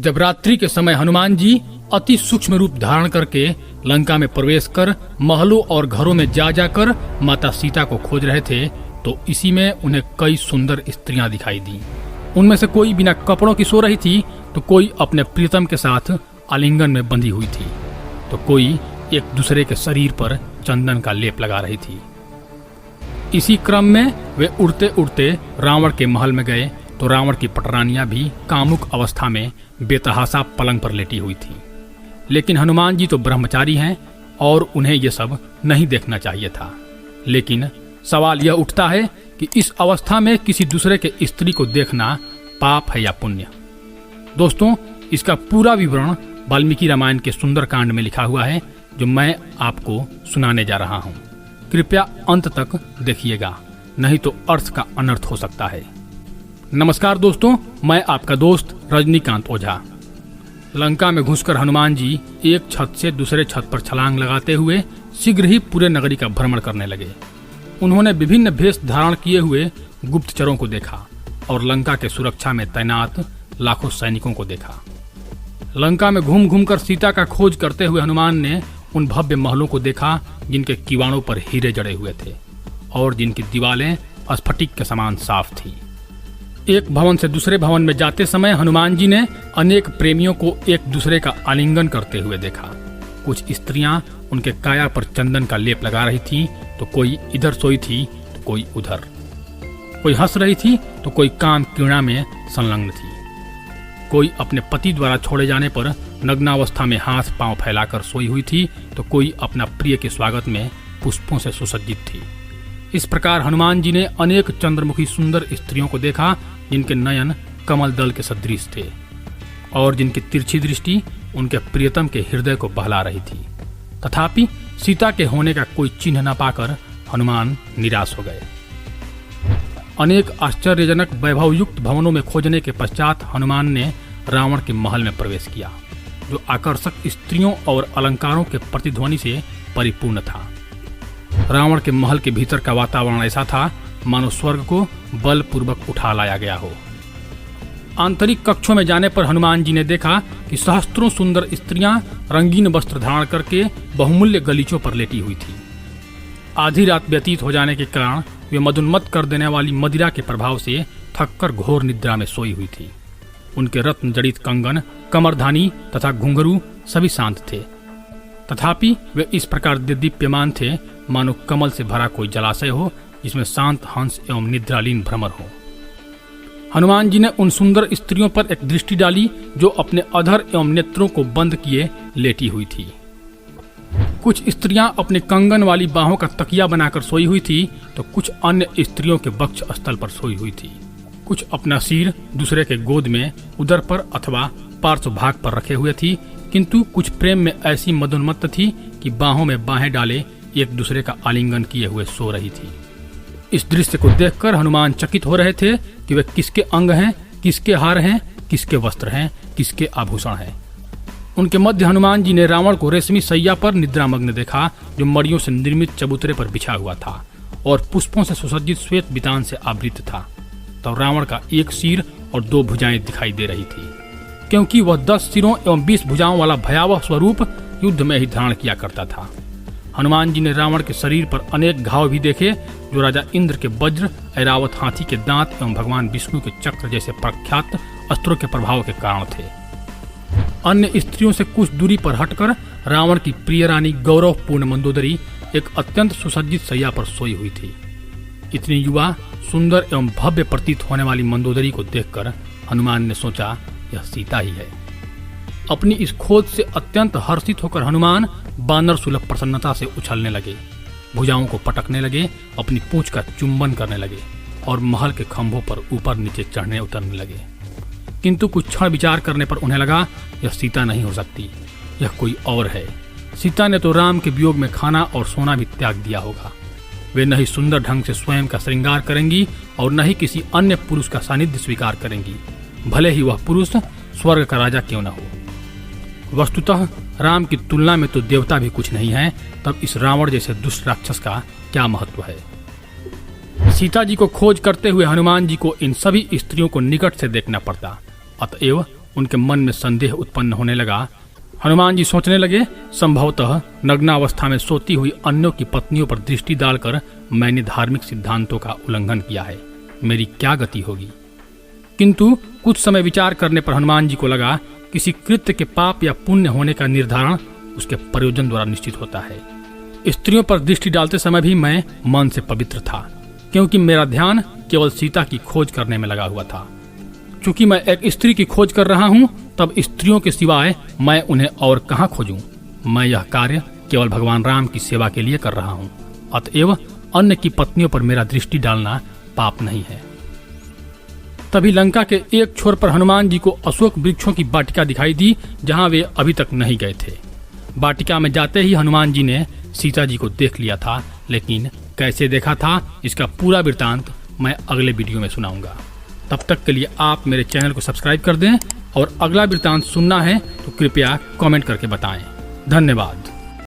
जब रात्रि के समय हनुमान जी अति सूक्ष्म रूप धारण करके लंका में प्रवेश कर महलों और घरों में जा जाकर माता सीता को खोज रहे थे, तो इसी में उन्हें कई सुंदर स्त्रियां दिखाई दी। उनमें से कोई बिना कपड़ों की सो रही थी, तो कोई अपने प्रियतम के साथ आलिंगन में बंधी हुई थी, तो कोई एक दूसरे के शरीर पर चंदन का लेप लगा रही थी। इसी क्रम में वे उड़ते उड़ते रावण के महल में गए, तो रावण की पटरानियां भी कामुक अवस्था में बेतहासा पलंग पर लेटी हुई थी। लेकिन हनुमान जी तो ब्रह्मचारी हैं और उन्हें ये सब नहीं देखना चाहिए था। लेकिन सवाल यह उठता है कि इस अवस्था में किसी दूसरे के स्त्री को देखना पाप है या पुण्य। दोस्तों, इसका पूरा विवरण वाल्मीकि रामायण के सुंदरकांड में लिखा हुआ है, जो मैं आपको सुनाने जा रहा हूँ। कृपया अंत तक देखिएगा, नहीं तो अर्थ का अनर्थ हो सकता है। नमस्कार दोस्तों, मैं आपका दोस्त रजनीकांत ओझा। लंका में घुसकर हनुमान जी एक छत से दूसरे छत पर छलांग लगाते हुए शीघ्र ही पूरे नगरी का भ्रमण करने लगे। उन्होंने विभिन्न भेष धारण किए हुए गुप्तचरों को देखा और लंका के सुरक्षा में तैनात लाखों सैनिकों को देखा। लंका में घूम घूम कर सीता का खोज करते हुए हनुमान ने उन भव्य महलों को देखा जिनके किवाड़ों पर हीरे जड़े हुए थे और जिनकी दीवारें स्फटिक के समान साफ थी। एक भवन से दूसरे भवन में जाते समय हनुमान जी ने अनेक प्रेमियों को एक दूसरे का आलिंगन करते हुए देखा। कुछ स्त्रियां उनके काया पर चंदन का लेप लगा रही थीं, तो कोई इधर सोई थी तो कोई उधर। कोई हंस रही थी तो कोई काम क्रीड़ा में संलग्न थी। कोई अपने पति द्वारा छोड़े जाने पर नग्नावस्था में हाथ पांव फैलाकर सोई हुई थी, तो कोई अपना प्रिय के स्वागत में पुष्पों से सुसज्जित थी। इस प्रकार हनुमान जी ने अनेक चंद्रमुखी सुंदर स्त्रियों को देखा, जिनके नयन कमल दल के सदृश थे और जिनकी तिरछी दृष्टि उनके प्रियतम के हृदय को बहला रही थी। तथापि सीता के होने का कोई चिन्ह न पाकर हनुमान निराश हो गए। अनेक आश्चर्यजनक वैभवयुक्त भवनों में खोजने के पश्चात हनुमान ने रावण के महल में प्रवेश किया, जो आकर्षक स्त्रियों और अलंकारों के प्रतिध्वनि से परिपूर्ण था। रावण के महल के भीतर का वातावरण ऐसा था मानो स्वर्ग को बलपूर्वक उठा लाया गया हो। आंतरिक कक्षों में जाने पर हनुमान जी ने देखा कि सहस्त्रों सुंदर स्त्रियां रंगीन वस्त्र धारण करके बहुमूल्य गलीचों पर लेटी हुई थी। आधी रात व्यतीत हो जाने के कारण वे मदोन्मत्त कर देने वाली मदिरा के प्रभाव से थककर घोर निद्रा में सोई हुई थी। उनके रत्न जड़ित कंगन, कमरधानी तथा घुंघरू सभी शांत थे, तथापि वे इस प्रकार दीप्यमान थे मानो कमल से भरा कोई जलाशय हो, जिसमें शांत हंस एवं निद्रालीन भ्रमर हो। हनुमान जी ने उन सुंदर स्त्रियों पर एक दृष्टि डाली, जो अपने अधर एवं नेत्रों को बंद किए लेटी हुई थी। कुछ स्त्रियां अपने कंगन वाली बाहों का तकिया बनाकर सोई हुई थी, तो कुछ अन्य स्त्रियों के वक्ष स्थल पर सोई हुई थी। कुछ अपना सिर दूसरे के गोद में उदर पर अथवा पार्श्व भाग पर रखे हुए थी, किंतु कुछ प्रेम में ऐसी मदोन्मत्त थी कि बाहों में बाहें डाले एक दूसरे का आलिंगन किए हुए सो रही थी। इस दृश्य को देखकर हनुमान चकित हो रहे थे कि वे किसके अंग हैं, किसके हार हैं, किसके वस्त्र हैं, किसके आभूषण हैं। उनके मध्य हनुमान जी ने रावण को रेशमी सैया पर निद्रामग्न देखा, जो मड़ियों से निर्मित चबूतरे पर बिछा हुआ था और पुष्पों से सुसज्जित श्वेत बितान से आवृत था। तब रावण का एक सिर और 2 भुजाएं दिखाई दे रही थी, क्योंकि वह 10 सिरों एवं 20 भुजाओं वाला भयावह स्वरूप युद्ध में ही धारण किया करता था। हनुमान जी ने रावण के शरीर पर अनेक घाव भी देखे, जो राजा इंद्र के वज्र, ऐरावत हाथी के दांत एवं भगवान विष्णु के चक्र जैसे प्रख्यात अस्त्रों के प्रभाव के कारण थे। अन्य स्त्रियों से कुछ दूरी पर हटकर रावण की प्रिय रानी गौरवपूर्ण मंदोदरी एक अत्यंत सुसज्जित शैया पर सोई हुई थी। इतनी युवा, सुंदर एवं भव्य प्रतीत होने वाली मंदोदरी को देखकर हनुमान ने सोचा, यह सीता ही है। अपनी इस खोज से अत्यंत हर्षित होकर हनुमान बानर सुलभ प्रसन्नता से उछलने लगे, भुजाओं को पटकने लगे, अपनी पूंछ का चुंबन करने लगे और महल के खंभों पर ऊपर नीचे चढ़ने उतरने लगे। किंतु कुछ क्षण विचार करने पर उन्हें लगा, यह सीता नहीं हो सकती, यह कोई और है। सीता ने तो राम के वियोग में खाना और सोना भी त्याग दिया होगा। वे न ही सुंदर ढंग से स्वयं का श्रृंगार करेंगी और न ही किसी अन्य पुरुष का सानिध्य स्वीकार करेंगी, भले ही वह पुरुष स्वर्ग का राजा क्यों न हो। वस्तुतः राम की तुलना में तो देवता भी कुछ नहीं है, तब इस रावण जैसे दुष्ट राक्षस का क्या महत्व है। सीता जी को खोज करते हुए हनुमान जी को इन सभी स्त्रियों को निकट से देखना पड़ता, अतएव उनके मन में संदेह उत्पन्न होने लगा। हनुमान जी सोचने लगे, संभवतः नग्नावस्था में सोती हुई अन्यों की पत्नियों पर दृष्टि डालकर मैंने धार्मिक सिद्धांतों का उल्लंघन किया है। मेरी क्या गति होगी। किंतु कुछ समय विचार करने पर हनुमान जी को लगा, किसी कृत्य के पाप या पुण्य होने का निर्धारण उसके प्रयोजन द्वारा निश्चित होता है। स्त्रियों पर दृष्टि डालते समय भी मैं मन से पवित्र था, क्योंकि मेरा ध्यान केवल सीता की खोज करने में लगा हुआ था। चूंकि मैं एक स्त्री की खोज कर रहा हूँ, तब स्त्रियों के सिवाय मैं उन्हें और कहाँ खोजूं। मैं यह कार्य केवल भगवान राम की सेवा के लिए कर रहा हूँ, अतएव अन्य की पत्नियों पर मेरा दृष्टि डालना पाप नहीं है। तभी लंका के एक छोर पर हनुमान जी को अशोक वृक्षों की वाटिका दिखाई दी, जहाँ वे अभी तक नहीं गए थे। वाटिका में जाते ही हनुमान जी ने सीता जी को देख लिया था, लेकिन कैसे देखा था इसका पूरा वृत्तांत मैं अगले वीडियो में सुनाऊंगा। तब तक के लिए आप मेरे चैनल को सब्सक्राइब कर दें और अगला वृत्तांत सुनना है तो कृपया कमेंट करके बताएं। धन्यवाद।